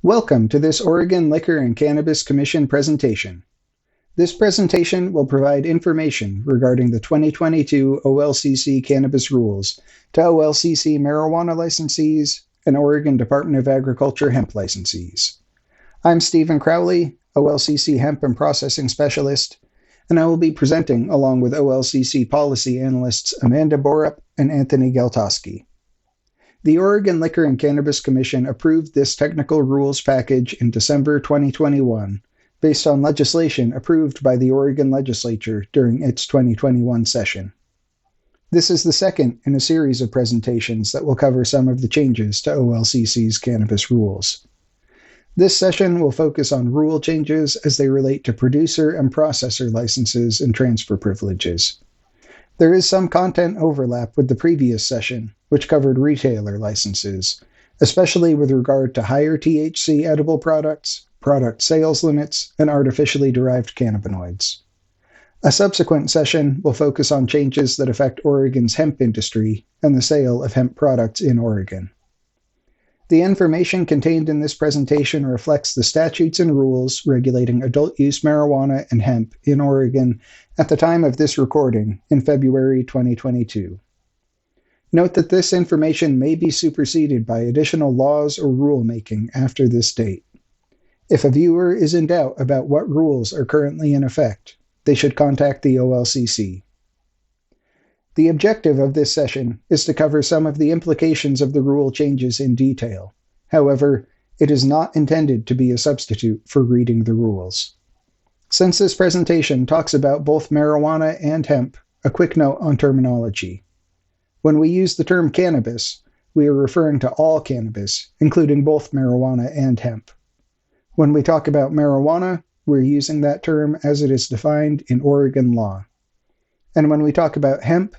Welcome to this Oregon Liquor and Cannabis Commission presentation. This presentation will provide information regarding the 2022 OLCC cannabis rules to OLCC marijuana licensees and Oregon Department of Agriculture hemp licensees. I'm Stephen Crowley, OLCC Hemp and Processing Specialist, and I will be presenting along with OLCC policy analysts Amanda Borup and Anthony Galtoski. The Oregon Liquor and Cannabis Commission approved this technical rules package in December 2021, based on legislation approved by the Oregon Legislature during its 2021 session. This is the second in a series of presentations that will cover some of the changes to OLCC's cannabis rules. This session will focus on rule changes as they relate to producer and processor licenses and transfer privileges. There is some content overlap with the previous session, which covered retailer licenses, especially with regard to higher THC edible products, product sales limits, and artificially derived cannabinoids. A subsequent session will focus on changes that affect Oregon's hemp industry and the sale of hemp products in Oregon. The information contained in this presentation reflects the statutes and rules regulating adult use marijuana and hemp in Oregon at the time of this recording in February 2022. Note that this information may be superseded by additional laws or rulemaking after this date. If a viewer is in doubt about what rules are currently in effect, they should contact the OLCC. The objective of this session is to cover some of the implications of the rule changes in detail. However, it is not intended to be a substitute for reading the rules. Since this presentation talks about both marijuana and hemp, a quick note on terminology. When we use the term cannabis, we are referring to all cannabis, including both marijuana and hemp. When we talk about marijuana, we're using that term as it is defined in Oregon law. And when we talk about hemp,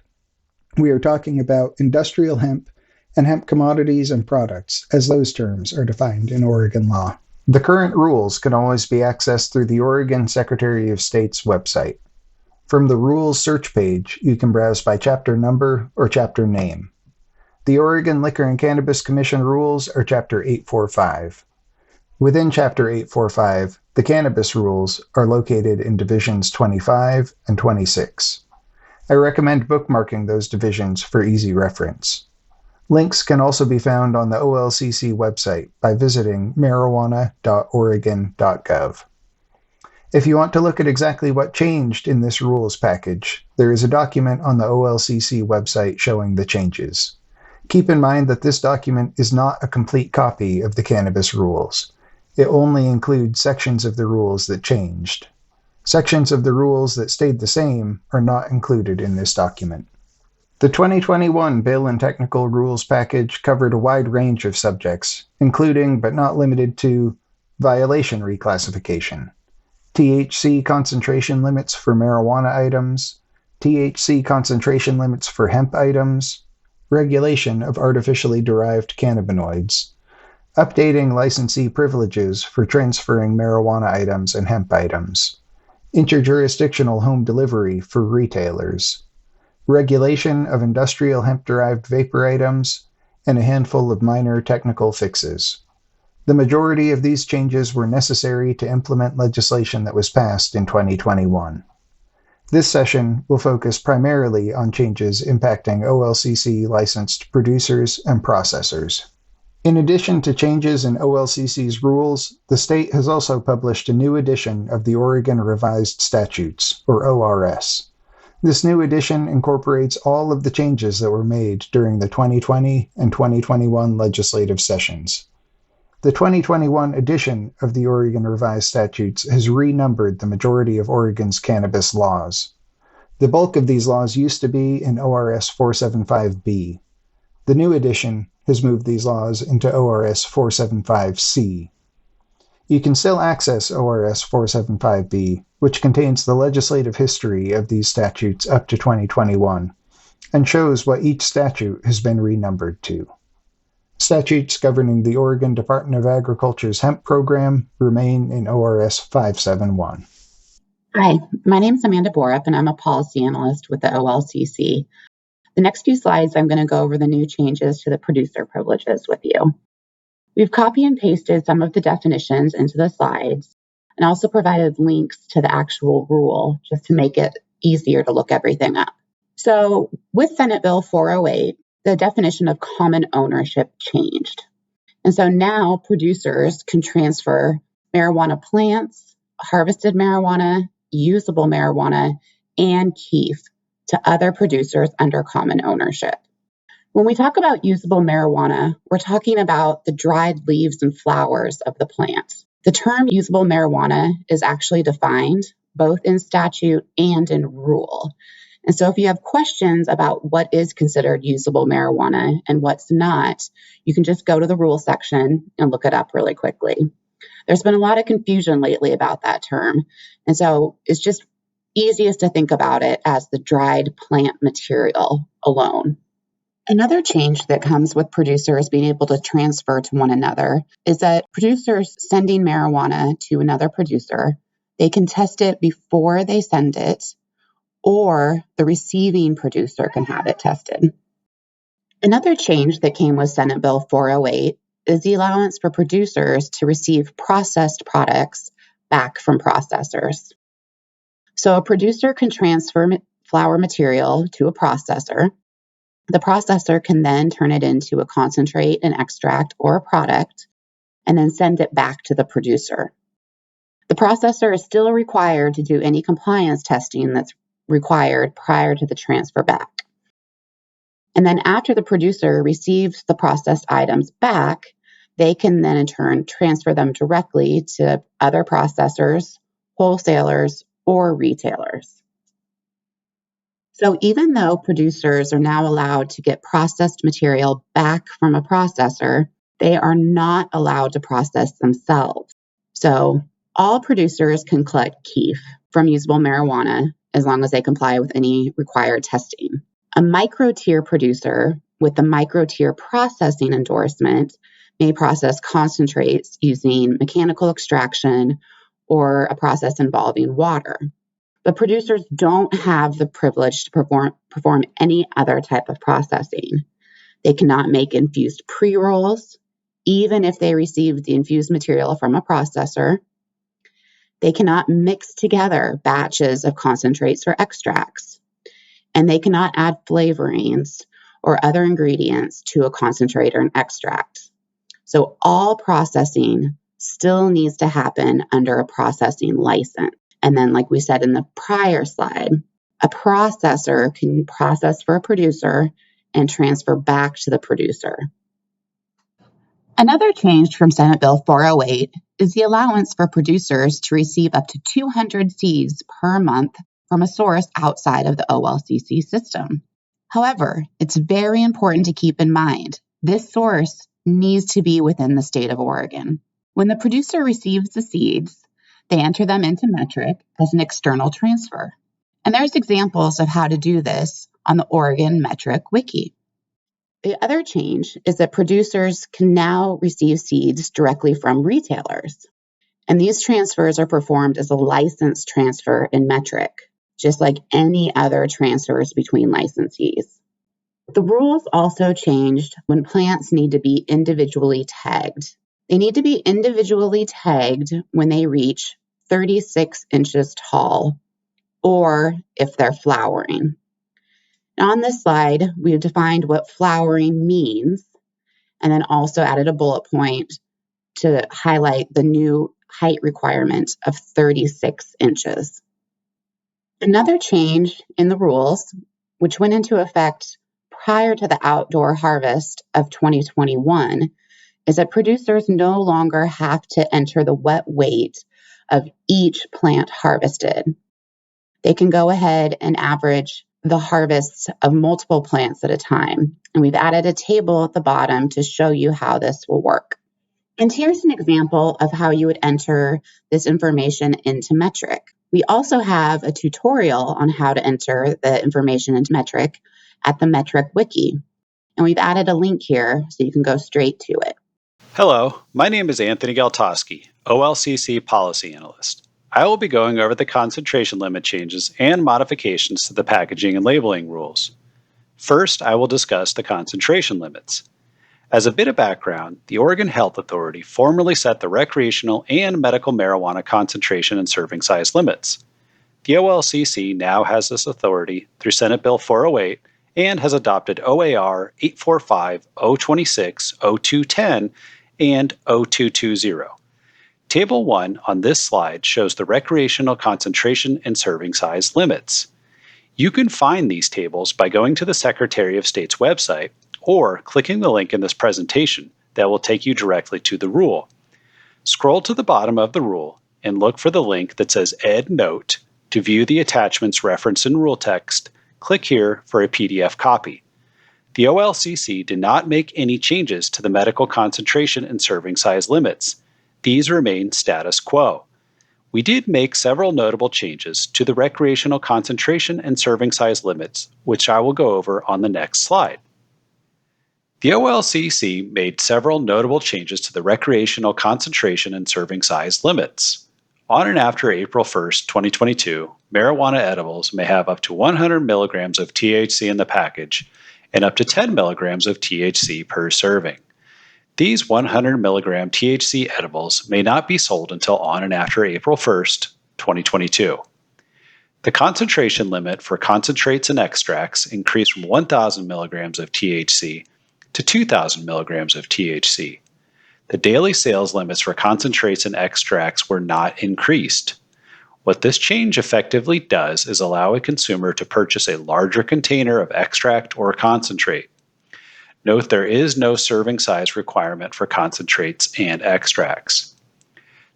we are talking about industrial hemp and hemp commodities and products, as those terms are defined in Oregon law. The current rules can always be accessed through the Oregon Secretary of State's website. From the Rules search page, you can browse by chapter number or chapter name. The Oregon Liquor and Cannabis Commission rules are Chapter 845. Within Chapter 845, the cannabis rules are located in Divisions 25 and 26. I recommend bookmarking those divisions for easy reference. Links can also be found on the OLCC website by visiting marijuana.oregon.gov. If you want to look at exactly what changed in this rules package, there is a document on the OLCC website showing the changes. Keep in mind that this document is not a complete copy of the cannabis rules. It only includes sections of the rules that changed. Sections of the rules that stayed the same are not included in this document. The 2021 Bill and Technical Rules package covered a wide range of subjects, including but not limited to violation reclassification, THC concentration limits for marijuana items, THC concentration limits for hemp items, regulation of artificially derived cannabinoids, updating licensee privileges for transferring marijuana items and hemp items, interjurisdictional home delivery for retailers, regulation of industrial hemp-derived vapor items, and a handful of minor technical fixes. The majority of these changes were necessary to implement legislation that was passed in 2021. This session will focus primarily on changes impacting OLCC licensed producers and processors. In addition to changes in OLCC's rules, the state has also published a new edition of the Oregon Revised Statutes, or ORS. This new edition incorporates all of the changes that were made during the 2020 and 2021 legislative sessions. The 2021 edition of the Oregon Revised Statutes has renumbered the majority of Oregon's cannabis laws. The bulk of these laws used to be in ORS 475B. The new edition has moved these laws into ORS 475C. You can still access ORS 475B, which contains the legislative history of these statutes up to 2021, and shows what each statute has been renumbered to. Statutes governing the Oregon Department of Agriculture's hemp program remain in ORS 571. Hi, my name is Amanda Borup, and I'm a policy analyst with the OLCC. The next few slides, I'm going to go over the new changes to the producer privileges with you. We've copy and pasted some of the definitions into the slides and also provided links to the actual rule just to make it easier to look everything up. So with Senate Bill 408, the definition of common ownership changed. And so now producers can transfer marijuana plants, harvested marijuana, usable marijuana, and keef to other producers under common ownership. When we talk about usable marijuana, we're talking about the dried leaves and flowers of the plant. The term usable marijuana is actually defined both in statute and in rule. And so if you have questions about what is considered usable marijuana and what's not, you can just go to the rule section and look it up really quickly. There's been a lot of confusion lately about that term. And so it's just easiest to think about it as the dried plant material alone. Another change that comes with producers being able to transfer to one another is that producers sending marijuana to another producer, they can test it before they send it, or the receiving producer can have it tested. Another change that came with Senate Bill 408 is the allowance for producers to receive processed products back from processors. So a producer can transfer flower material to a processor. The processor can then turn it into a concentrate, an extract, or a product, and then send it back to the producer. The processor is still required to do any compliance testing that's required prior to the transfer back. And then after the producer receives the processed items back, they can then in turn transfer them directly to other processors, wholesalers, or retailers. So even though producers are now allowed to get processed material back from a processor, they are not allowed to process themselves. So all producers can collect keef from usable marijuana as long as they comply with any required testing. A micro-tier producer with the micro-tier processing endorsement may process concentrates using mechanical extraction or a process involving water. But producers don't have the privilege to perform any other type of processing. They cannot make infused pre-rolls, even if they receive the infused material from a processor. They cannot mix together batches of concentrates or extracts. And they cannot add flavorings or other ingredients to a concentrate or an extract. So all processing still needs to happen under a processing license. And then, like we said in the prior slide, a processor can process for a producer and transfer back to the producer. Another change from Senate Bill 408 is the allowance for producers to receive up to 200 seeds per month from a source outside of the OLCC system. However, it's very important to keep in mind this source needs to be within the state of Oregon. When the producer receives the seeds, they enter them into Metric as an external transfer. And there's examples of how to do this on the Oregon Metric Wiki. The other change is that producers can now receive seeds directly from retailers. And these transfers are performed as a license transfer in Metric, just like any other transfers between licensees. The rules also changed when plants need to be individually tagged. They need to be individually tagged when they reach 36 inches tall, or if they're flowering. Now on this slide, we've defined what flowering means, and then also added a bullet point to highlight the new height requirement of 36 inches. Another change in the rules, which went into effect prior to the outdoor harvest of 2021, is that producers no longer have to enter the wet weight of each plant harvested. They can go ahead and average the harvests of multiple plants at a time. And we've added a table at the bottom to show you how this will work. And here's an example of how you would enter this information into Metric. We also have a tutorial on how to enter the information into Metric at the Metric Wiki. And we've added a link here so you can go straight to it. Hello, my name is Anthony Galtoski, OLCC Policy Analyst. I will be going over the concentration limit changes and modifications to the packaging and labeling rules. First, I will discuss the concentration limits. As a bit of background, the Oregon Health Authority formerly set the recreational and medical marijuana concentration and serving size limits. The OLCC now has this authority through Senate Bill 408 and has adopted OAR 845, 026, 0210, and 0220. Table 1 on this slide shows the recreational concentration and serving size limits. You can find these tables by going to the Secretary of State's website or clicking the link in this presentation that will take you directly to the rule. Scroll to the bottom of the rule and look for the link that says Ed Note. To view the attachments referenced in rule text, click here for a PDF copy. The OLCC did not make any changes to the medical concentration and serving size limits. These remain status quo. We did make several notable changes to the recreational concentration and serving size limits, which I will go over on the next slide. The OLCC made several notable changes to the recreational concentration and serving size limits. On and after April 1, 2022, marijuana edibles may have up to 100 milligrams of THC in the package and up to 10 milligrams of THC per serving. These 100 milligram THC edibles may not be sold until on and after April 1, 2022. The concentration limit for concentrates and extracts increased from 1,000 milligrams of THC to 2,000 milligrams of THC. The daily sales limits for concentrates and extracts were not increased. What this change effectively does is allow a consumer to purchase a larger container of extract or concentrate. Note there is no serving size requirement for concentrates and extracts.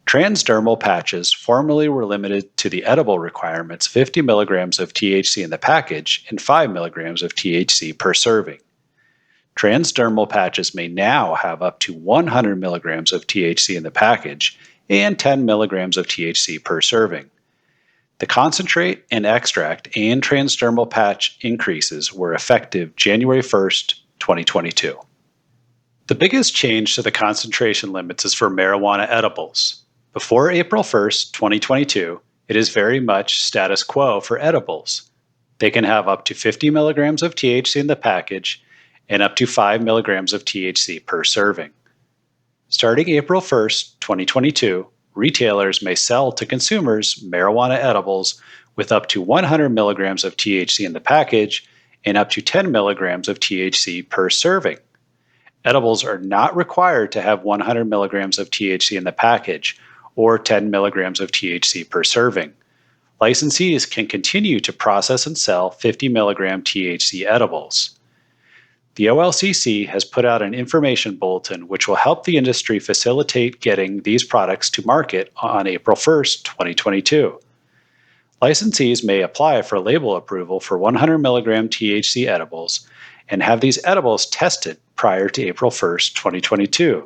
Transdermal patches formerly were limited to the edible requirements 50 milligrams of THC in the package and 5 milligrams of THC per serving. Transdermal patches may now have up to 100 milligrams of THC in the package and 10 milligrams of THC per serving. The concentrate and extract and transdermal patch increases were effective January 1st, 2022. The biggest change to the concentration limits is for marijuana edibles. Before April 1st, 2022, it is very much status quo for edibles. They can have up to 50 milligrams of THC in the package and up to 5 milligrams of THC per serving. Starting April 1st, 2022, retailers may sell to consumers marijuana edibles with up to 100 milligrams of THC in the package and up to 10 milligrams of THC per serving. Edibles are not required to have 100 milligrams of THC in the package or 10 milligrams of THC per serving. Licensees can continue to process and sell 50 milligram THC edibles. The OLCC has put out an information bulletin which will help the industry facilitate getting these products to market on April 1st, 2022. Licensees may apply for label approval for 100 milligram THC edibles and have these edibles tested prior to April 1st, 2022.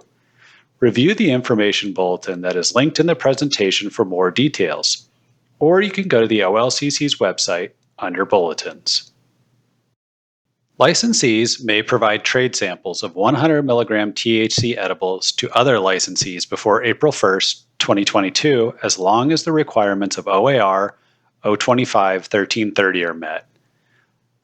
Review the information bulletin that is linked in the presentation for more details, or you can go to the OLCC's website under Bulletins. Licensees may provide trade samples of 100 milligram THC edibles to other licensees before April 1st, 2022, as long as the requirements of OAR 025-1330 are met.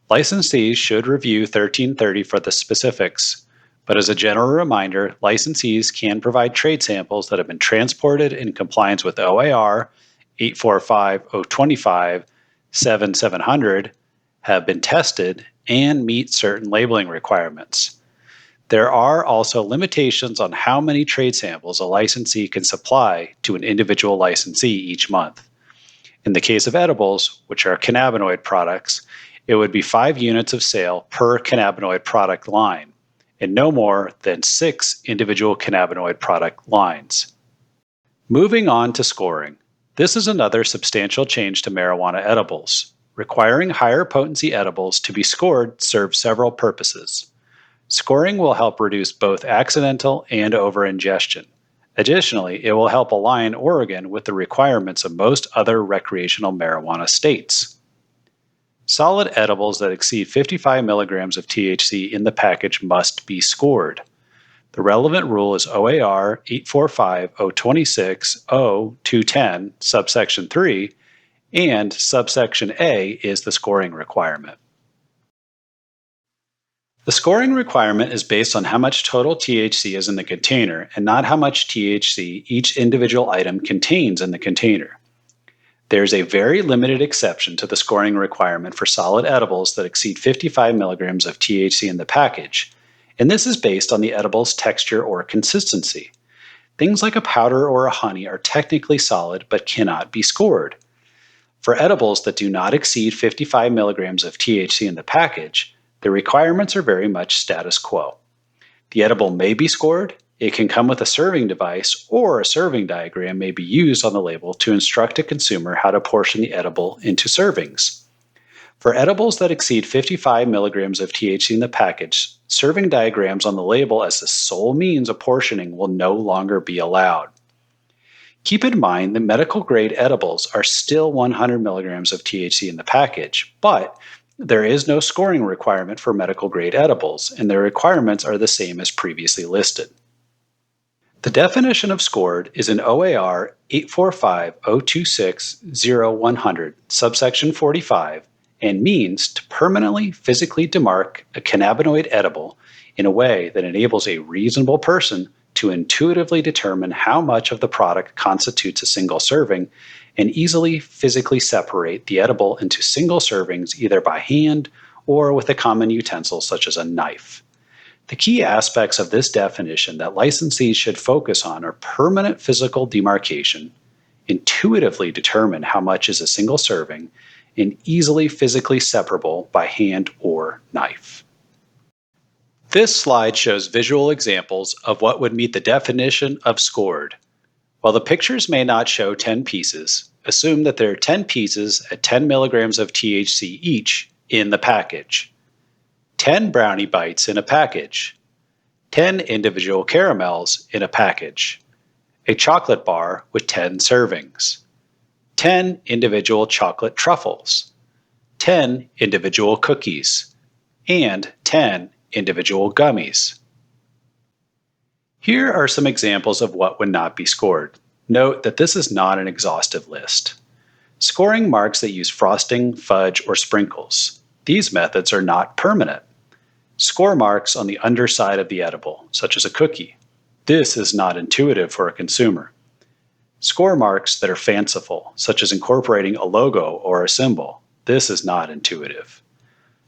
Licensees should review 1330 for the specifics, but as a general reminder, licensees can provide trade samples that have been transported in compliance with OAR 845-025-7700, have been tested, and meet certain labeling requirements. There are also limitations on how many trade samples a licensee can supply to an individual licensee each month. In the case of edibles, which are cannabinoid products, it would be 5 units of sale per cannabinoid product line, and no more than 6 individual cannabinoid product lines. Moving on to scoring. This is another substantial change to marijuana edibles. Requiring higher potency edibles to be scored serves several purposes. Scoring will help reduce both accidental and overingestion. Additionally, it will help align Oregon with the requirements of most other recreational marijuana states. Solid edibles that exceed 55 milligrams of THC in the package must be scored. The relevant rule is OAR 845-026-0210, subsection 3, and subsection A is the scoring requirement. The scoring requirement is based on how much total THC is in the container and not how much THC each individual item contains in the container. There's a very limited exception to the scoring requirement for solid edibles that exceed 55 milligrams of THC in the package, and this is based on the edible's texture or consistency. Things like a powder or a honey are technically solid but cannot be scored. For edibles that do not exceed 55 milligrams of THC in the package, the requirements are very much status quo. The edible may be scored, it can come with a serving device, or a serving diagram may be used on the label to instruct a consumer how to portion the edible into servings. For edibles that exceed 55 milligrams of THC in the package, serving diagrams on the label as the sole means of portioning will no longer be allowed. Keep in mind that medical-grade edibles are still 100 milligrams of THC in the package, but there is no scoring requirement for medical-grade edibles, and their requirements are the same as previously listed. The definition of scored is in OAR 845.026.0.100, subsection 45, and means to permanently physically demark a cannabinoid edible in a way that enables a reasonable person to intuitively determine how much of the product constitutes a single serving and easily physically separate the edible into single servings either by hand or with a common utensil such as a knife. The key aspects of this definition that licensees should focus on are permanent physical demarcation, intuitively determine how much is a single serving, and easily physically separable by hand or knife. This slide shows visual examples of what would meet the definition of scored. While the pictures may not show 10 pieces, assume that there are 10 pieces at 10 milligrams of THC each in the package. 10 brownie bites in a package. 10 individual caramels in a package. A chocolate bar with 10 servings. 10 individual chocolate truffles. 10 individual cookies. And 10 individual gummies. Here are some examples of what would not be scored. Note that this is not an exhaustive list. Scoring marks that use frosting, fudge, or sprinkles. These methods are not permanent. Score marks on the underside of the edible, such as a cookie. This is not intuitive for a consumer. Score marks that are fanciful, such as incorporating a logo or a symbol. This is not intuitive.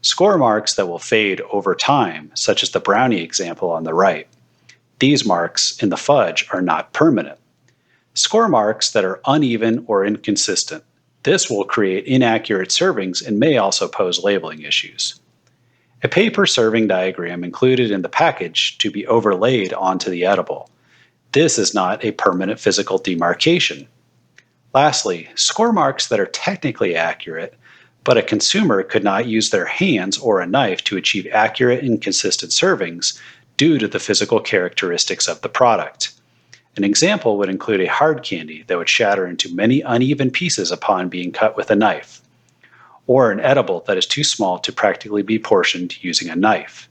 Score marks that will fade over time, such as the brownie example on the right. These marks in the fudge are not permanent. Score marks that are uneven or inconsistent. This will create inaccurate servings and may also pose labeling issues. A paper serving diagram included in the package to be overlaid onto the edible. This is not a permanent physical demarcation. Lastly, score marks that are technically accurate, but a consumer could not use their hands or a knife to achieve accurate and consistent servings due to the physical characteristics of the product. An example would include a hard candy that would shatter into many uneven pieces upon being cut with a knife, or an edible that is too small to practically be portioned using a knife.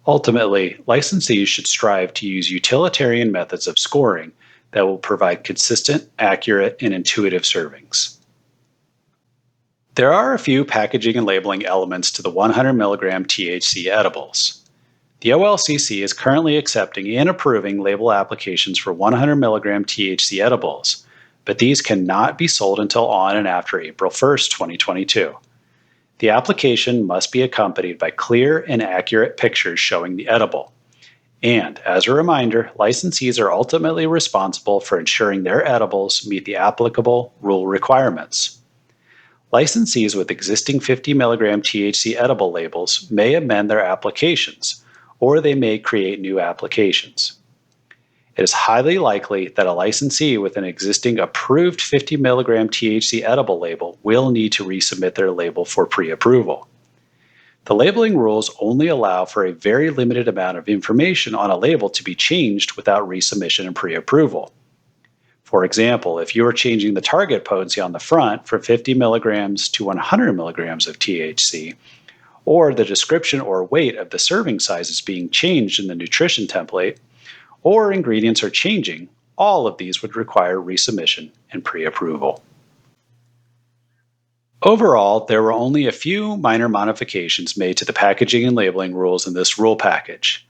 Ultimately, licensees should strive to use utilitarian methods of scoring that will provide consistent, accurate, and intuitive servings. There are a few packaging and labeling elements to the 100 milligram THC edibles. The OLCC is currently accepting and approving label applications for 100 milligram THC edibles, but these cannot be sold until on and after April 1st, 2022. The application must be accompanied by clear and accurate pictures showing the edible. And, as a reminder, licensees are ultimately responsible for ensuring their edibles meet the applicable rule requirements. Licensees with existing 50 milligram THC edible labels may amend their applications, or they may create new applications. It is highly likely that a licensee with an existing approved 50 milligram THC edible label will need to resubmit their label for pre-approval. The labeling rules only allow for a very limited amount of information on a label to be changed without resubmission and pre-approval. For example, if you are changing the target potency on the front from 50 milligrams to 100 milligrams of THC, or the description or weight of the serving size is being changed in the nutrition template, or ingredients are changing, all of these would require resubmission and pre-approval. Overall, there were only a few minor modifications made to the packaging and labeling rules in this rule package.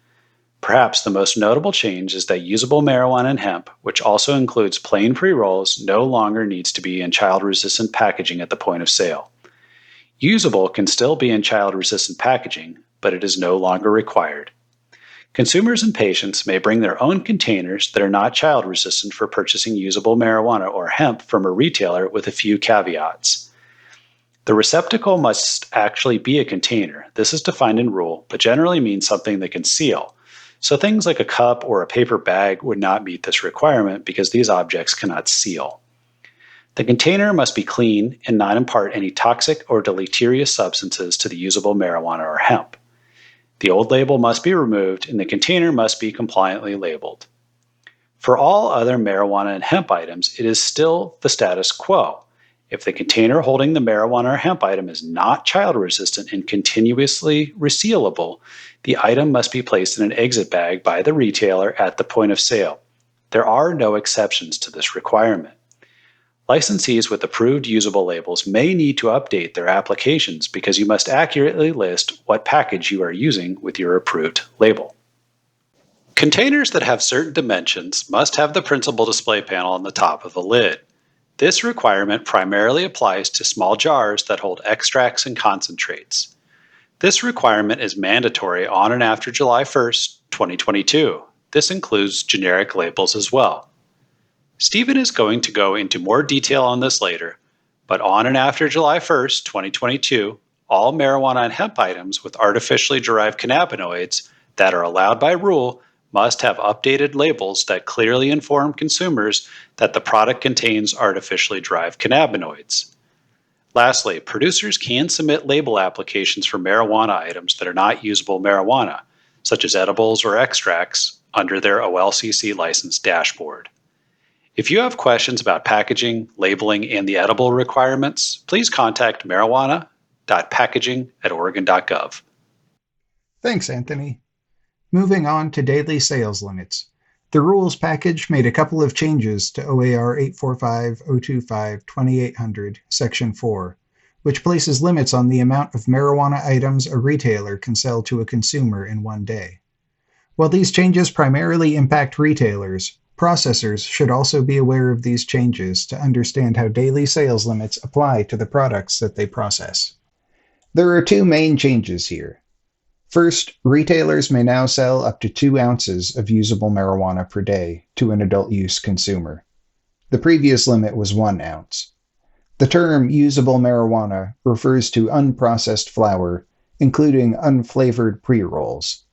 Perhaps the most notable change is that usable marijuana and hemp, which also includes plain pre-rolls, no longer needs to be in child-resistant packaging at the point of sale. Usable can still be in child-resistant packaging, but it is no longer required. Consumers and patients may bring their own containers that are not child-resistant for purchasing usable marijuana or hemp from a retailer with a few caveats. The receptacle must actually be a container. This is defined in rule, but generally means something that can seal. So things like a cup or a paper bag would not meet this requirement because these objects cannot seal. The container must be clean and not impart any toxic or deleterious substances to the usable marijuana or hemp. The old label must be removed and the container must be compliantly labeled. For all other marijuana and hemp items, it is still the status quo. If the container holding the marijuana or hemp item is not child-resistant and continuously resealable, the item must be placed in an exit bag by the retailer at the point of sale. There are no exceptions to this requirement. Licensees with approved usable labels may need to update their applications because you must accurately list what package you are using with your approved label. Containers that have certain dimensions must have the principal display panel on the top of the lid. This requirement primarily applies to small jars that hold extracts and concentrates. This requirement is mandatory on and after July 1st, 2022. This includes generic labels as well. Stephen is going to go into more detail on this later, but on and after July 1st, 2022, all marijuana and hemp items with artificially derived cannabinoids that are allowed by rule must have updated labels that clearly inform consumers that the product contains artificially derived cannabinoids. Lastly, producers can submit label applications for marijuana items that are not usable marijuana, such as edibles or extracts, under their OLCC license dashboard. If you have questions about packaging, labeling, and the edible requirements, please contact marijuana.packaging@oregon.gov. Thanks, Anthony. Moving on to daily sales limits. The rules package made a couple of changes to OAR 845-025-2800, Section 4, which places limits on the amount of marijuana items a retailer can sell to a consumer in one day. While these changes primarily impact retailers, processors should also be aware of these changes to understand how daily sales limits apply to the products that they process. There are two main changes here. First, retailers may now sell up to 2 ounces of usable marijuana per day to an adult use consumer. The previous limit was 1 ounce. The term usable marijuana refers to unprocessed flower, including unflavored pre-rolls.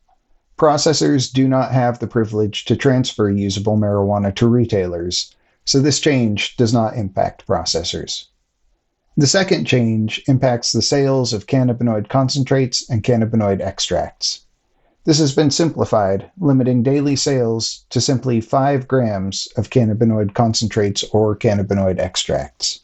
Processors do not have the privilege to transfer usable marijuana to retailers, so this change does not impact processors. The second change impacts the sales of cannabinoid concentrates and cannabinoid extracts. This has been simplified, limiting daily sales to simply 5 grams of cannabinoid concentrates or cannabinoid extracts.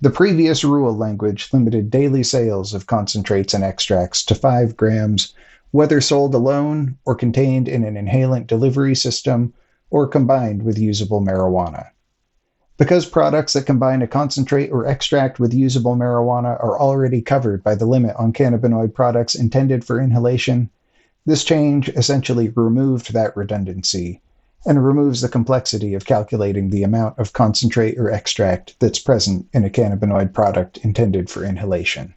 The previous rule language limited daily sales of concentrates and extracts to 5 grams, whether sold alone or contained in an inhalant delivery system or combined with usable marijuana. Because products that combine a concentrate or extract with usable marijuana are already covered by the limit on cannabinoid products intended for inhalation, this change essentially removed that redundancy and removes the complexity of calculating the amount of concentrate or extract that's present in a cannabinoid product intended for inhalation.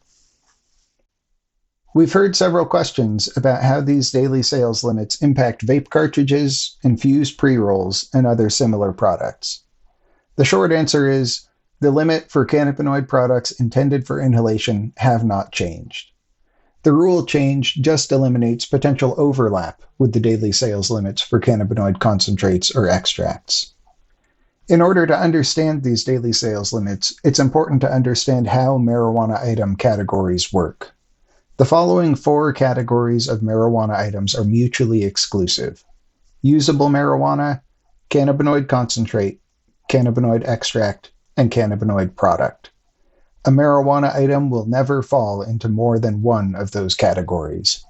We've heard several questions about how these daily sales limits impact vape cartridges, infused pre-rolls, and other similar products. The short answer is, the limit for cannabinoid products intended for inhalation have not changed. The rule change just eliminates potential overlap with the daily sales limits for cannabinoid concentrates or extracts. In order to understand these daily sales limits, it's important to understand how marijuana item categories work. The following 4 categories of marijuana items are mutually exclusive: usable marijuana, cannabinoid concentrate, cannabinoid extract, and cannabinoid product. A marijuana item will never fall into more than one of those categories.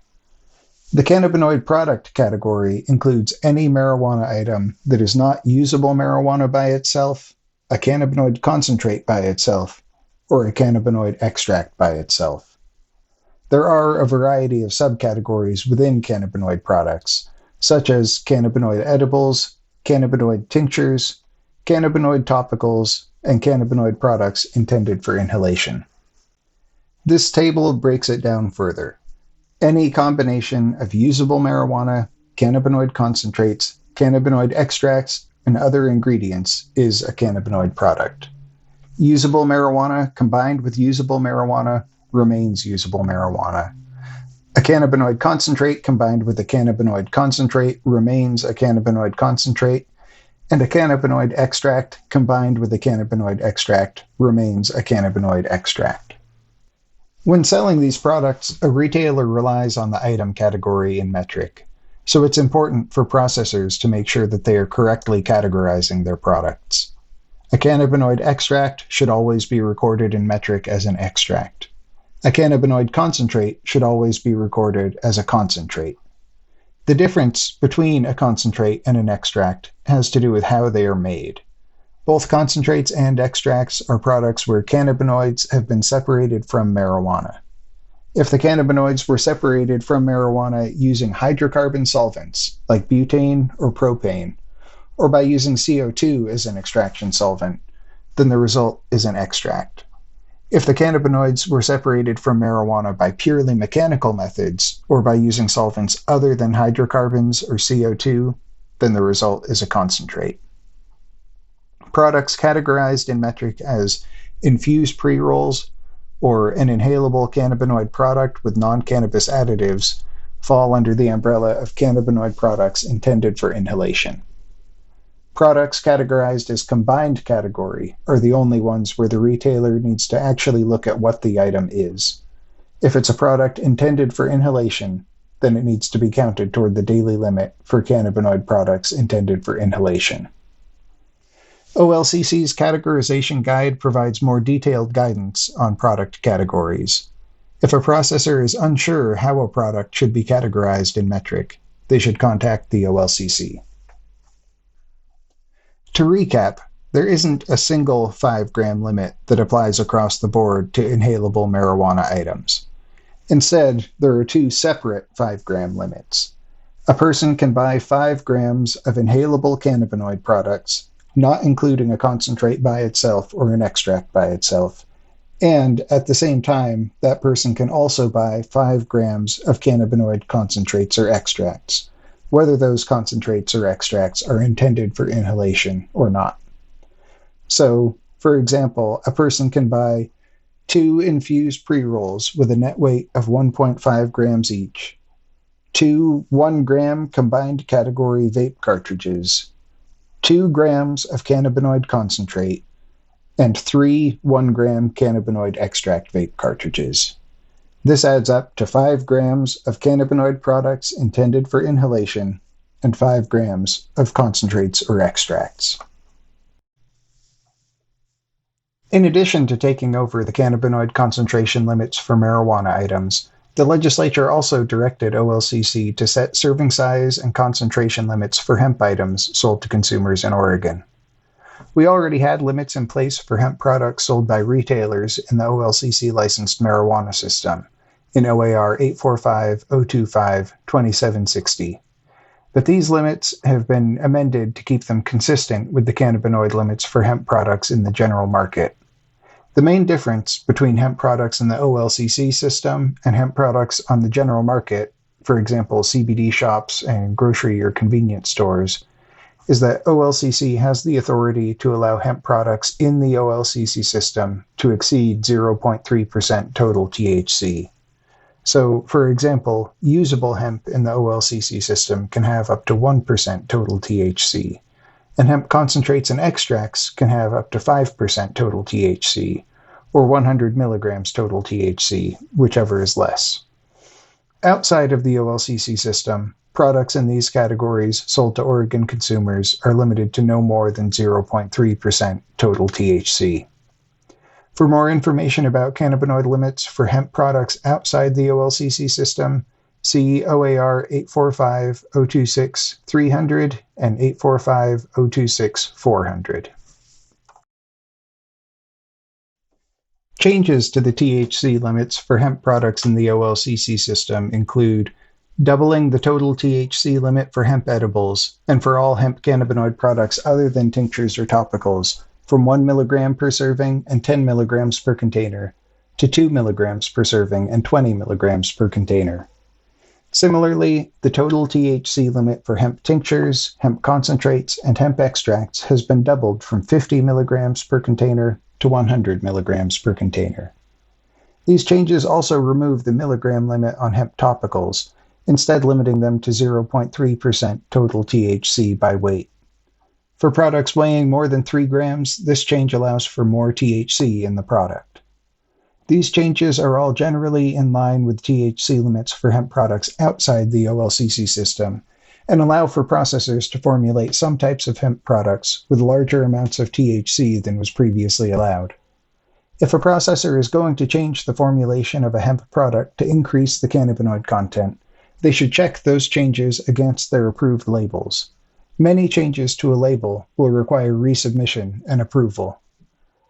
The cannabinoid product category includes any marijuana item that is not usable marijuana by itself, a cannabinoid concentrate by itself, or a cannabinoid extract by itself. There are a variety of subcategories within cannabinoid products, such as cannabinoid edibles, cannabinoid tinctures, cannabinoid topicals, and cannabinoid products intended for inhalation. This table breaks it down further. Any combination of usable marijuana, cannabinoid concentrates, cannabinoid extracts, and other ingredients is a cannabinoid product. Usable marijuana combined with usable marijuana remains usable marijuana. A cannabinoid concentrate combined with a cannabinoid concentrate remains a cannabinoid concentrate, and a cannabinoid extract combined with a cannabinoid extract remains a cannabinoid extract. When selling these products, a retailer relies on the item category in metric, so it's important for processors to make sure that they are correctly categorizing their products. A cannabinoid extract should always be recorded in metric as an extract. A cannabinoid concentrate should always be recorded as a concentrate. The difference between a concentrate and an extract has to do with how they are made. Both concentrates and extracts are products where cannabinoids have been separated from marijuana. If the cannabinoids were separated from marijuana using hydrocarbon solvents, like butane or propane, or by using CO2 as an extraction solvent, then the result is an extract. If the cannabinoids were separated from marijuana by purely mechanical methods, or by using solvents other than hydrocarbons or CO2, then the result is a concentrate. Products categorized in metric as infused pre-rolls or an inhalable cannabinoid product with non-cannabis additives fall under the umbrella of cannabinoid products intended for inhalation. Products categorized as combined category are the only ones where the retailer needs to actually look at what the item is. If it's a product intended for inhalation, then it needs to be counted toward the daily limit for cannabinoid products intended for inhalation. OLCC's categorization guide provides more detailed guidance on product categories. If a processor is unsure how a product should be categorized in metric, they should contact the OLCC. To recap, there isn't a single 5-gram limit that applies across the board to inhalable marijuana items. Instead, there are two separate 5-gram limits. A person can buy 5 grams of inhalable cannabinoid products, not including a concentrate by itself or an extract by itself, and at the same time, that person can also buy 5 grams of cannabinoid concentrates or extracts, whether those concentrates or extracts are intended for inhalation or not. So, for example, a person can buy 2 infused pre-rolls with a net weight of 1.5 grams each, 2 1-gram combined category vape cartridges, 2 grams of cannabinoid concentrate, and 3 1-gram cannabinoid extract vape cartridges. This adds up to 5 grams of cannabinoid products intended for inhalation and 5 grams of concentrates or extracts. In addition to taking over the cannabinoid concentration limits for marijuana items, the legislature also directed OLCC to set serving size and concentration limits for hemp items sold to consumers in Oregon. We already had limits in place for hemp products sold by retailers in the OLCC licensed marijuana system, in OAR 845-025-2760. But these limits have been amended to keep them consistent with the cannabinoid limits for hemp products in the general market. The main difference between hemp products in the OLCC system and hemp products on the general market, for example CBD shops and grocery or convenience stores, is that OLCC has the authority to allow hemp products in the OLCC system to exceed 0.3% total THC. So, for example, usable hemp in the OLCC system can have up to 1% total THC, and hemp concentrates and extracts can have up to 5% total THC, or 100 milligrams total THC, whichever is less. Outside of the OLCC system, products in these categories sold to Oregon consumers are limited to no more than 0.3% total THC. For more information about cannabinoid limits for hemp products outside the OLCC system, see OAR 845-026-300 and 845-026-400. Changes to the THC limits for hemp products in the OLCC system include doubling the total THC limit for hemp edibles and for all hemp cannabinoid products other than tinctures or topicals from 1 milligram per serving and 10 milligrams per container to 2 milligrams per serving and 20 milligrams per container. Similarly, the total THC limit for hemp tinctures, hemp concentrates, and hemp extracts has been doubled from 50 milligrams per container to 100 milligrams per container. These changes also remove the milligram limit on hemp topicals, instead limiting them to 0.3% total THC by weight. For products weighing more than 3 grams, this change allows for more THC in the product. These changes are all generally in line with THC limits for hemp products outside the OLCC system and allow for processors to formulate some types of hemp products with larger amounts of THC than was previously allowed. If a processor is going to change the formulation of a hemp product to increase the cannabinoid content, they should check those changes against their approved labels. Many changes to a label will require resubmission and approval.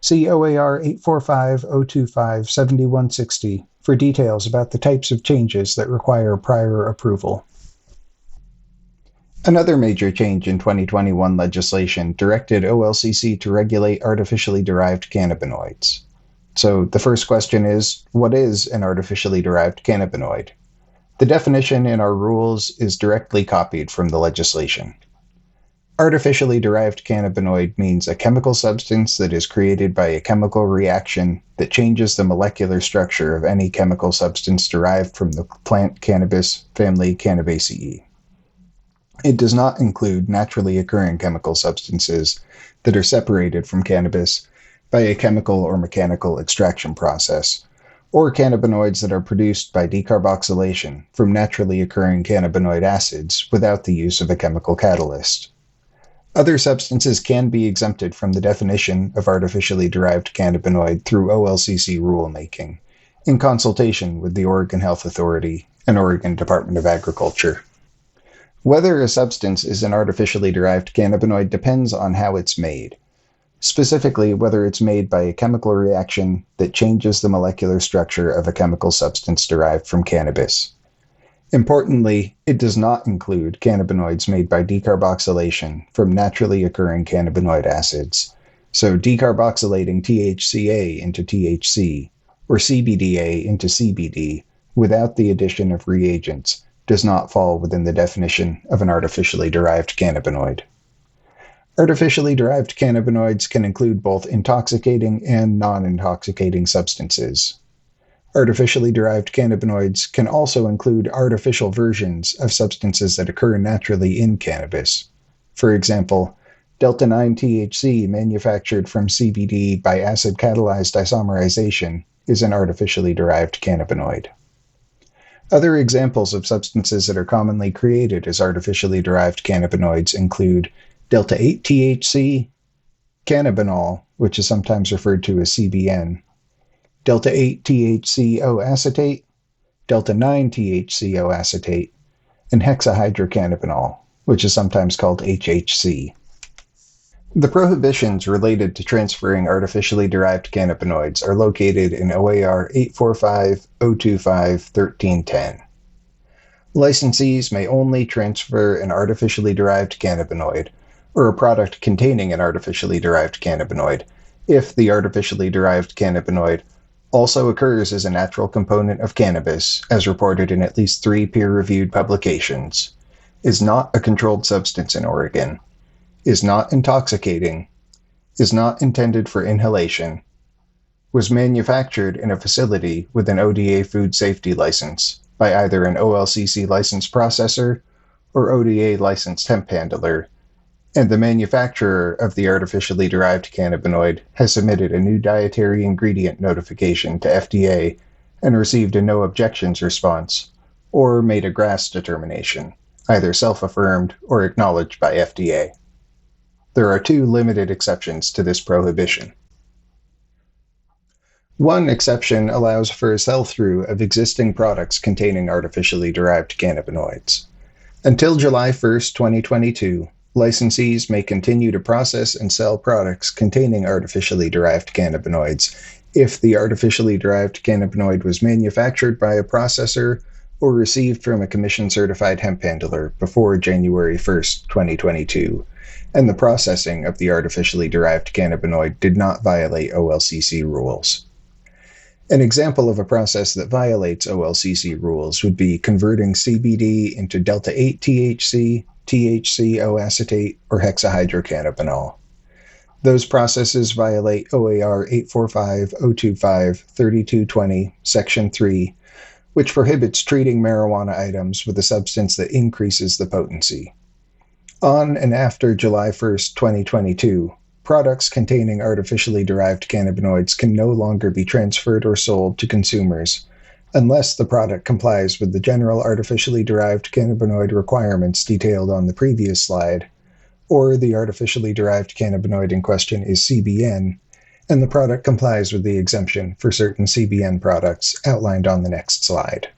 See OAR 845-025-7160 for details about the types of changes that require prior approval. Another major change in 2021 legislation directed OLCC to regulate artificially derived cannabinoids. So the first question is, what is an artificially derived cannabinoid? The definition in our rules is directly copied from the legislation. Artificially derived cannabinoid means a chemical substance that is created by a chemical reaction that changes the molecular structure of any chemical substance derived from the plant cannabis family Cannabaceae. It does not include naturally occurring chemical substances that are separated from cannabis by a chemical or mechanical extraction process, or cannabinoids that are produced by decarboxylation from naturally occurring cannabinoid acids without the use of a chemical catalyst. Other substances can be exempted from the definition of artificially derived cannabinoid through OLCC rulemaking, in consultation with the Oregon Health Authority and Oregon Department of Agriculture. Whether a substance is an artificially derived cannabinoid depends on how it's made, specifically whether it's made by a chemical reaction that changes the molecular structure of a chemical substance derived from cannabis. Importantly, it does not include cannabinoids made by decarboxylation from naturally occurring cannabinoid acids, so decarboxylating THCA into THC or CBDA into CBD without the addition of reagents does not fall within the definition of an artificially derived cannabinoid. Artificially derived cannabinoids can include both intoxicating and non-intoxicating substances. Artificially derived cannabinoids can also include artificial versions of substances that occur naturally in cannabis. For example, delta-9 THC manufactured from CBD by acid-catalyzed isomerization is an artificially derived cannabinoid. Other examples of substances that are commonly created as artificially derived cannabinoids include delta-8 THC, cannabinol, which is sometimes referred to as CBN, delta-8 THCO acetate, delta-9 THCO acetate, and hexahydrocannabinol, which is sometimes called HHC. The prohibitions related to transferring artificially derived cannabinoids are located in OAR 845-025-1310. Licensees may only transfer an artificially derived cannabinoid, or a product containing an artificially derived cannabinoid, if the artificially derived cannabinoid also occurs as a natural component of cannabis, as reported in at least 3 peer-reviewed publications, is not a controlled substance in Oregon, is not intoxicating, is not intended for inhalation, was manufactured in a facility with an ODA food safety license by either an OLCC licensed processor or ODA licensed hemp handler, and the manufacturer of the artificially derived cannabinoid has submitted a new dietary ingredient notification to FDA and received a no objections response, or made a GRAS determination, either self-affirmed or acknowledged by FDA. There are 2 limited exceptions to this prohibition. One exception allows for a sell-through of existing products containing artificially derived cannabinoids. Until July 1, 2022, licensees may continue to process and sell products containing artificially derived cannabinoids if the artificially derived cannabinoid was manufactured by a processor or received from a commission-certified hemp handler before January 1st, 2022, and the processing of the artificially derived cannabinoid did not violate OLCC rules. An example of a process that violates OLCC rules would be converting CBD into delta-8 THC, THC-O-acetate, or hexahydrocannabinol. Those processes violate OAR 845-025-3220, Section 3, which prohibits treating marijuana items with a substance that increases the potency. On and after July 1st, 2022, products containing artificially derived cannabinoids can no longer be transferred or sold to consumers unless the product complies with the general artificially derived cannabinoid requirements detailed on the previous slide, or the artificially derived cannabinoid in question is CBN, and the product complies with the exemption for certain CBN products outlined on the next slide.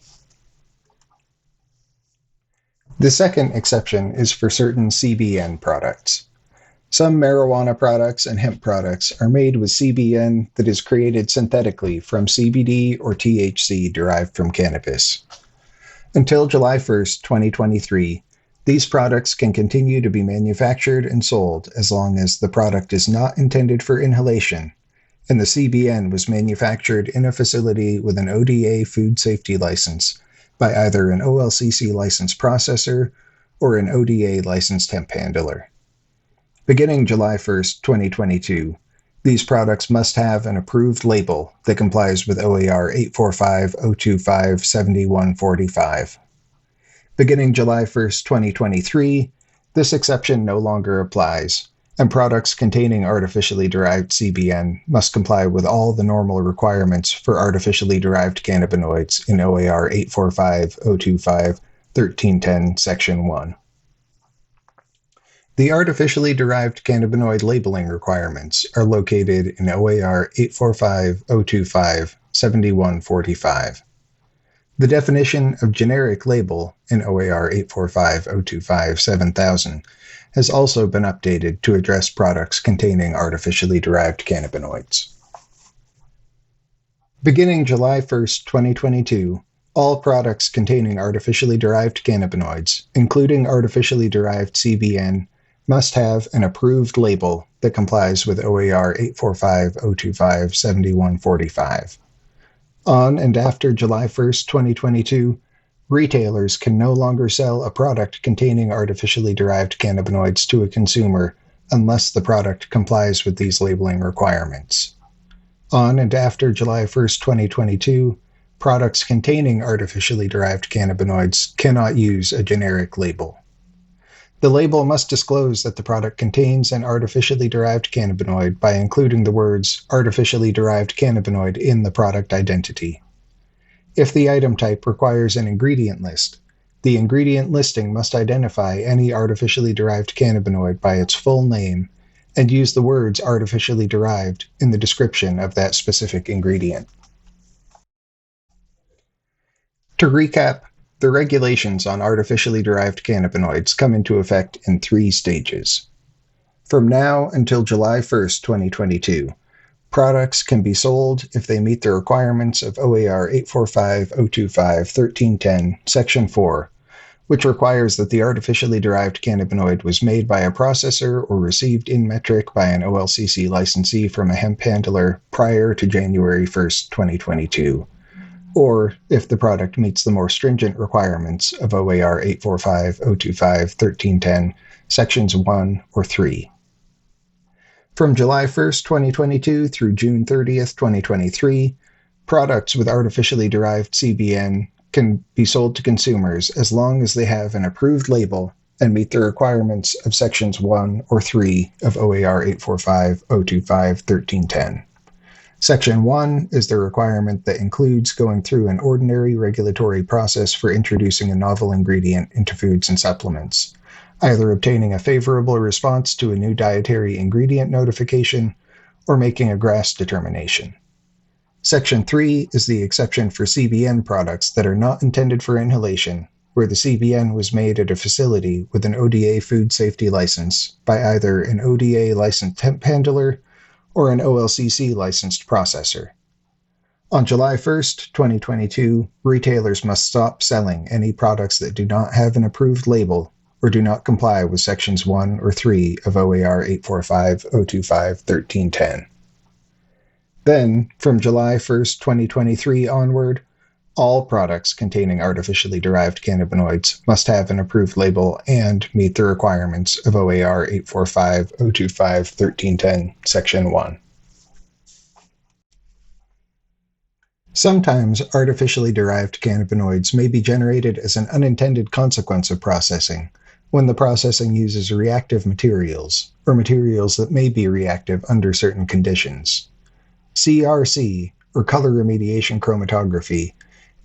The second exception is for certain CBN products. Some marijuana products and hemp products are made with CBN that is created synthetically from CBD or THC derived from cannabis. Until July 1st, 2023, these products can continue to be manufactured and sold as long as the product is not intended for inhalation, and the CBN was manufactured in a facility with an ODA food safety license by either an OLCC licensed processor or an ODA licensed hemp handler. Beginning July 1st, 2022, these products must have an approved label that complies with OAR 845-025-7145. Beginning July 1st, 2023, this exception no longer applies, and products containing artificially derived CBN must comply with all the normal requirements for artificially derived cannabinoids in OAR 845-025-1310, Section 1. The artificially derived cannabinoid labeling requirements are located in OAR 845-025-7145. The definition of generic label in OAR 845-025-7000 has also been updated to address products containing artificially derived cannabinoids. Beginning July 1st, 2022, all products containing artificially derived cannabinoids, including artificially derived CBN, must have an approved label that complies with OAR 845-025-7145. On and after July 1st, 2022, retailers can no longer sell a product containing artificially derived cannabinoids to a consumer unless the product complies with these labeling requirements. On and after July 1st, 2022, products containing artificially derived cannabinoids cannot use a generic label. The label must disclose that the product contains an artificially derived cannabinoid by including the words artificially derived cannabinoid in the product identity. If the item type requires an ingredient list, the ingredient listing must identify any artificially derived cannabinoid by its full name and use the words artificially derived in the description of that specific ingredient. To recap, the regulations on artificially derived cannabinoids come into effect in 3 stages. From now until July 1st, 2022, products can be sold if they meet the requirements of OAR 845-025-1310, Section 4, which requires that the artificially derived cannabinoid was made by a processor or received in metric by an OLCC licensee from a hemp handler prior to January 1st, 2022. Or if the product meets the more stringent requirements of OAR 845-025-1310, Sections 1 or 3. From July 1st, 2022 through June 30th, 2023, products with artificially derived CBN can be sold to consumers as long as they have an approved label and meet the requirements of Sections 1 or 3 of OAR 845-025-1310. Section 1 is the requirement that includes going through an ordinary regulatory process for introducing a novel ingredient into foods and supplements, either obtaining a favorable response to a new dietary ingredient notification or making a GRAS determination. Section 3 is the exception for CBN products that are not intended for inhalation, where the CBN was made at a facility with an ODA food safety license by either an ODA licensed hemp handler or an OLCC licensed processor. On July 1st, 2022, retailers must stop selling any products that do not have an approved label or do not comply with Sections 1 or 3 of OAR 845-025-1310. Then, from July 1st, 2023 onward, all products containing artificially derived cannabinoids must have an approved label and meet the requirements of OAR 845-025-1310, Section 1. Sometimes artificially derived cannabinoids may be generated as an unintended consequence of processing, when the processing uses reactive materials, or materials that may be reactive under certain conditions. CRC, or color remediation chromatography,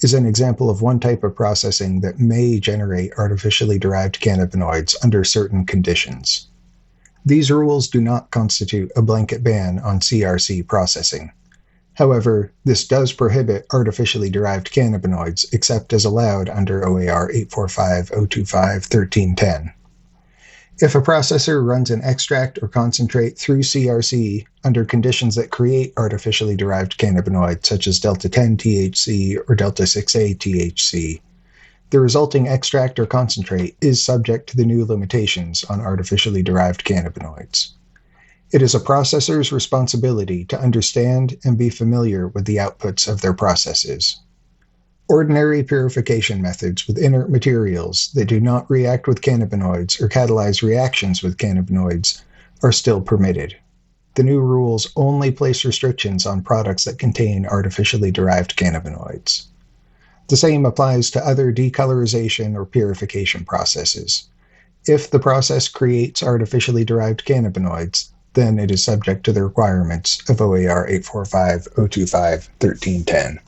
is an example of one type of processing that may generate artificially derived cannabinoids under certain conditions. These rules do not constitute a blanket ban on CRC processing. However, this does prohibit artificially derived cannabinoids except as allowed under OAR 845-025-1310. If a processor runs an extract or concentrate through CRC under conditions that create artificially derived cannabinoids such as delta-10 THC or delta-6A THC, the resulting extract or concentrate is subject to the new limitations on artificially derived cannabinoids. It is a processor's responsibility to understand and be familiar with the outputs of their processes. Ordinary purification methods with inert materials that do not react with cannabinoids or catalyze reactions with cannabinoids are still permitted. The new rules only place restrictions on products that contain artificially derived cannabinoids. The same applies to other decolorization or purification processes. If the process creates artificially derived cannabinoids, then it is subject to the requirements of OAR 845-025-1310.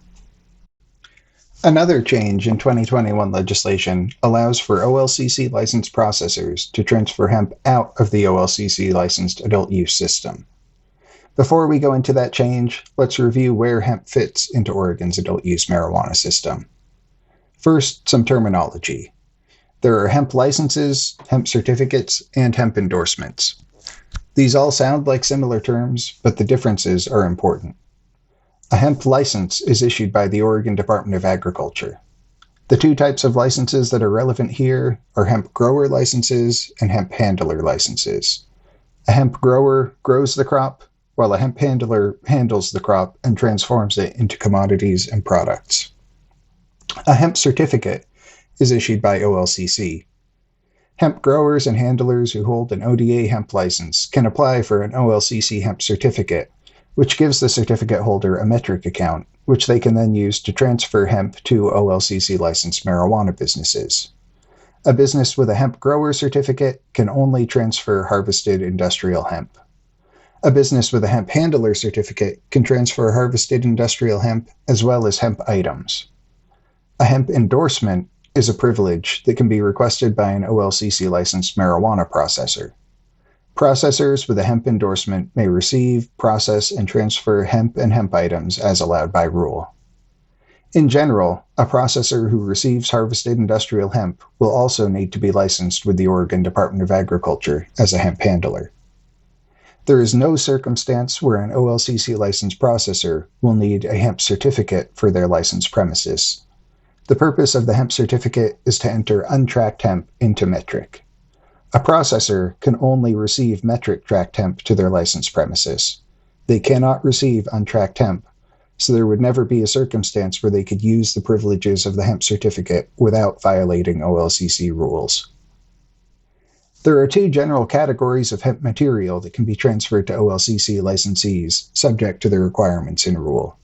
Another change in 2021 legislation allows for OLCC licensed processors to transfer hemp out of the OLCC licensed adult use system. Before we go into that change, let's review where hemp fits into Oregon's adult use marijuana system. First, some terminology. There are hemp licenses, hemp certificates, and hemp endorsements. These all sound like similar terms, but the differences are important. A hemp license is issued by the Oregon Department of Agriculture. The two types of licenses that are relevant here are hemp grower licenses and hemp handler licenses. A hemp grower grows the crop, while a hemp handler handles the crop and transforms it into commodities and products. A hemp certificate is issued by OLCC. Hemp growers and handlers who hold an ODA hemp license can apply for an OLCC hemp certificate, which gives the certificate holder a metric account, which they can then use to transfer hemp to OLCC licensed marijuana businesses. A business with a hemp grower certificate can only transfer harvested industrial hemp. A business with a hemp handler certificate can transfer harvested industrial hemp as well as hemp items. A hemp endorsement is a privilege that can be requested by an OLCC licensed marijuana processor. Processors with a hemp endorsement may receive, process, and transfer hemp and hemp items as allowed by rule. In general, a processor who receives harvested industrial hemp will also need to be licensed with the Oregon Department of Agriculture as a hemp handler. There is no circumstance where an OLCC licensed processor will need a hemp certificate for their licensed premises. The purpose of the hemp certificate is to enter untracked hemp into metric. A processor can only receive metric tracked hemp to their licensed premises. They cannot receive untracked hemp, so there would never be a circumstance where they could use the privileges of the hemp certificate without violating OLCC rules. There are two general categories of hemp material that can be transferred to OLCC licensees, subject to the requirements in rule.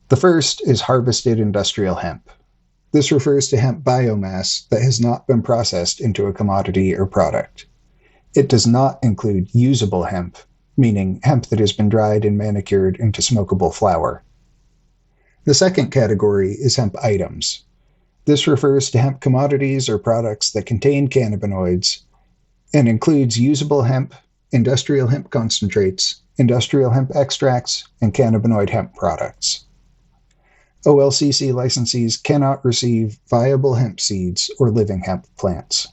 The first is harvested industrial hemp. This refers to hemp biomass that has not been processed into a commodity or product. It does not include usable hemp, meaning hemp that has been dried and manicured into smokable flour. The second category is hemp items. This refers to hemp commodities or products that contain cannabinoids and includes usable hemp, industrial hemp concentrates, industrial hemp extracts, and cannabinoid hemp products. OLCC licensees cannot receive viable hemp seeds or living hemp plants.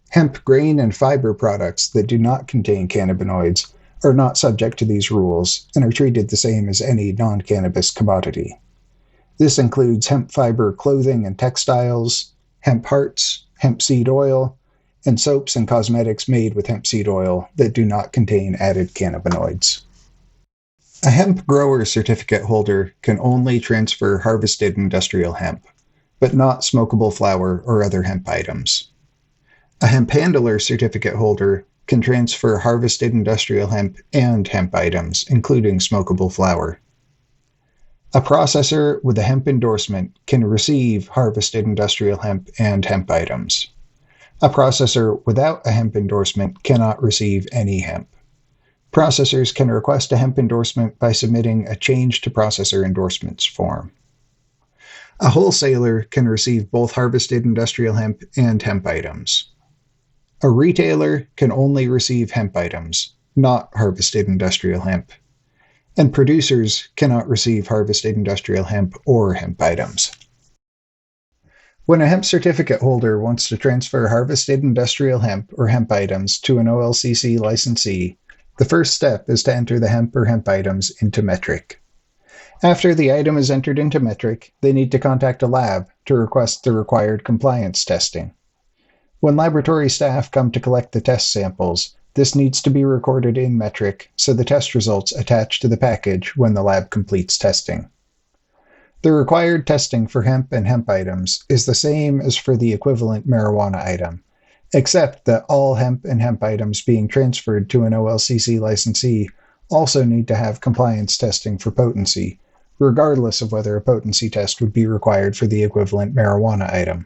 Hemp grain and fiber products that do not contain cannabinoids are not subject to these rules and are treated the same as any non-cannabis commodity. This includes hemp fiber clothing and textiles, hemp hearts, hemp seed oil, and soaps and cosmetics made with hemp seed oil that do not contain added cannabinoids. A hemp grower certificate holder can only transfer harvested industrial hemp, but not smokable flower or other hemp items. A hemp handler certificate holder can transfer harvested industrial hemp and hemp items, including smokable flower. A processor with a hemp endorsement can receive harvested industrial hemp and hemp items. A processor without a hemp endorsement cannot receive any hemp. Processors can request a hemp endorsement by submitting a Change to Processor Endorsements form. A wholesaler can receive both harvested industrial hemp and hemp items. A retailer can only receive hemp items, not harvested industrial hemp. And producers cannot receive harvested industrial hemp or hemp items. When a hemp certificate holder wants to transfer harvested industrial hemp or hemp items to an OLCC licensee, the first step is to enter the hemp or hemp items into metric. After the item is entered into metric, they need to contact a lab to request the required compliance testing. When laboratory staff come to collect the test samples, this needs to be recorded in metric so the test results attach to the package when the lab completes testing. The required testing for hemp and hemp items is the same as for the equivalent marijuana item, except that all hemp and hemp items being transferred to an OLCC licensee also need to have compliance testing for potency, regardless of whether a potency test would be required for the equivalent marijuana item.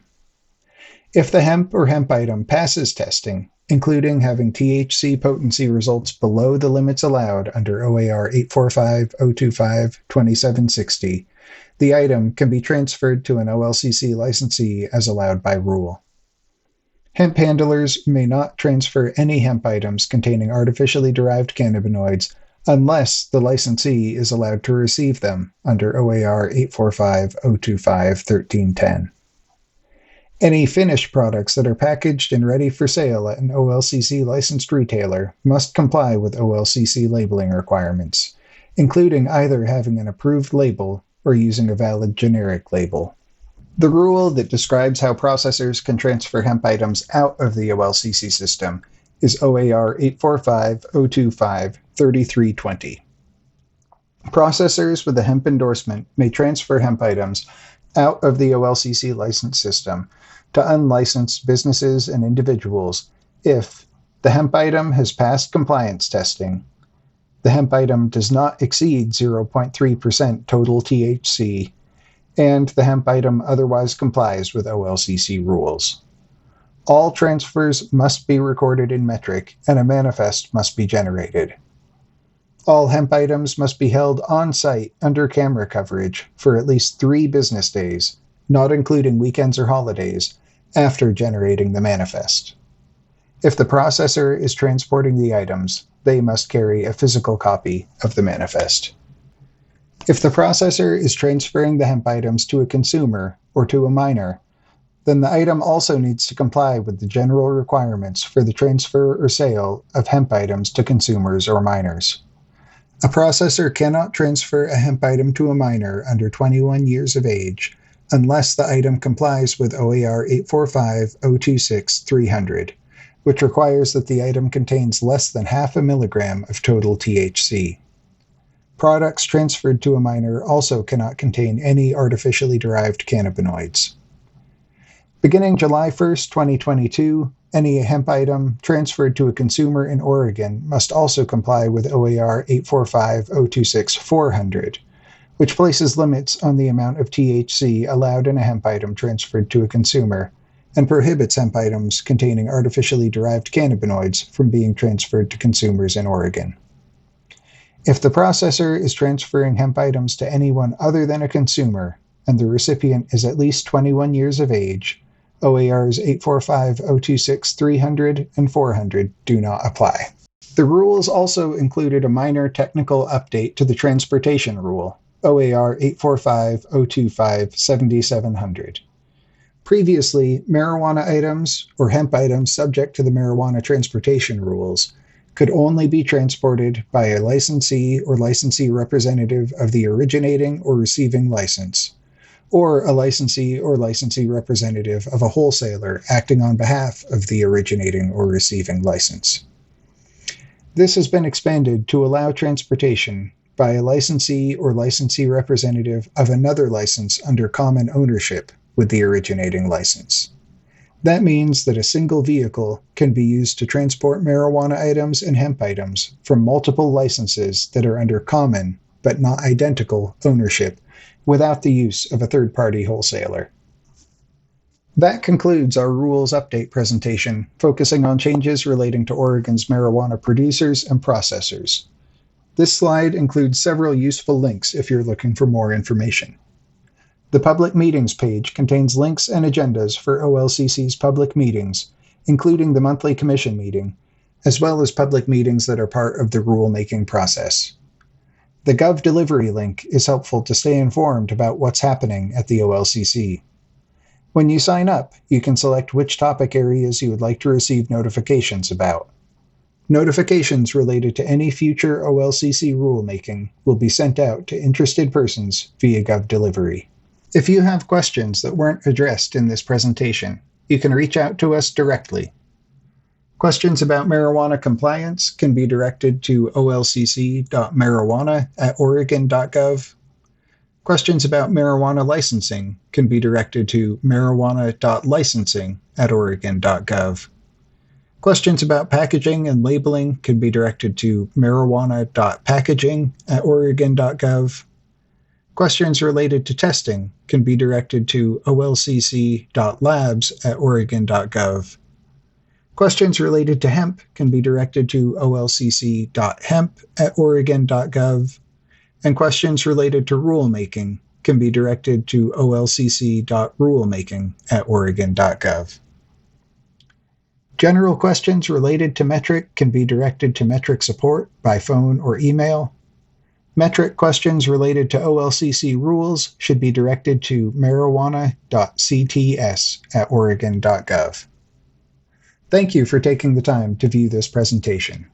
If the hemp or hemp item passes testing, including having THC potency results below the limits allowed under OAR 845-025-2760, the item can be transferred to an OLCC licensee as allowed by rule. Hemp handlers may not transfer any hemp items containing artificially derived cannabinoids unless the licensee is allowed to receive them under OAR 845-025-1310. Any finished products that are packaged and ready for sale at an OLCC licensed retailer must comply with OLCC labeling requirements, including either having an approved label or using a valid generic label. The rule that describes how processors can transfer hemp items out of the OLCC system is OAR 845-025-3320. Processors with a hemp endorsement may transfer hemp items out of the OLCC license system to unlicensed businesses and individuals if the hemp item has passed compliance testing, the hemp item does not exceed 0.3% total THC, and the hemp item otherwise complies with OLCC rules. All transfers must be recorded in metric, and a manifest must be generated. All hemp items must be held on-site under camera coverage for at least 3 business days, not including weekends or holidays, after generating the manifest. If the processor is transporting the items, they must carry a physical copy of the manifest. If the processor is transferring the hemp items to a consumer or to a minor, then the item also needs to comply with the general requirements for the transfer or sale of hemp items to consumers or minors. A processor cannot transfer a hemp item to a minor under 21 years of age unless the item complies with OAR 845-026-300, which requires that the item contains less than 0.5 milligram of total THC. Products transferred to a minor also cannot contain any artificially derived cannabinoids. Beginning July 1, 2022, any hemp item transferred to a consumer in Oregon must also comply with OAR 845-026-400, which places limits on the amount of THC allowed in a hemp item transferred to a consumer, and prohibits hemp items containing artificially derived cannabinoids from being transferred to consumers in Oregon. If the processor is transferring hemp items to anyone other than a consumer, and the recipient is at least 21 years of age, OARs 845-026-300 and 400 do not apply. The rules also included a minor technical update to the transportation rule, OAR 845-025-7700. Previously, marijuana items or hemp items subject to the marijuana transportation rules could only be transported by a licensee or licensee representative of the originating or receiving license, or a licensee or licensee representative of a wholesaler acting on behalf of the originating or receiving license. This has been expanded to allow transportation by a licensee or licensee representative of another license under common ownership with the originating license. That means that a single vehicle can be used to transport marijuana items and hemp items from multiple licenses that are under common, but not identical, ownership without the use of a third-party wholesaler. That concludes our rules update presentation, focusing on changes relating to Oregon's marijuana producers and processors. This slide includes several useful links if you're looking for more information. The Public Meetings page contains links and agendas for OLCC's public meetings, including the monthly commission meeting, as well as public meetings that are part of the rulemaking process. The Gov Delivery link is helpful to stay informed about what's happening at the OLCC. When you sign up, you can select which topic areas you would like to receive notifications about. Notifications related to any future OLCC rulemaking will be sent out to interested persons via Gov Delivery. If you have questions that weren't addressed in this presentation, you can reach out to us directly. Questions about marijuana compliance can be directed to olcc.marijuana@oregon.gov. Questions about marijuana licensing can be directed to marijuana.licensing@oregon.gov. Questions about packaging and labeling can be directed to marijuana.packaging@oregon.gov. Questions related to testing can be directed to olcc.labs@oregon.gov. Questions related to hemp can be directed to olcc.hemp@oregon.gov. And questions related to rulemaking can be directed to olcc.rulemaking@oregon.gov. General questions related to metric can be directed to metric support by phone or email. Metric questions related to OLCC rules should be directed to marijuana.cts@oregon.gov. Thank you for taking the time to view this presentation.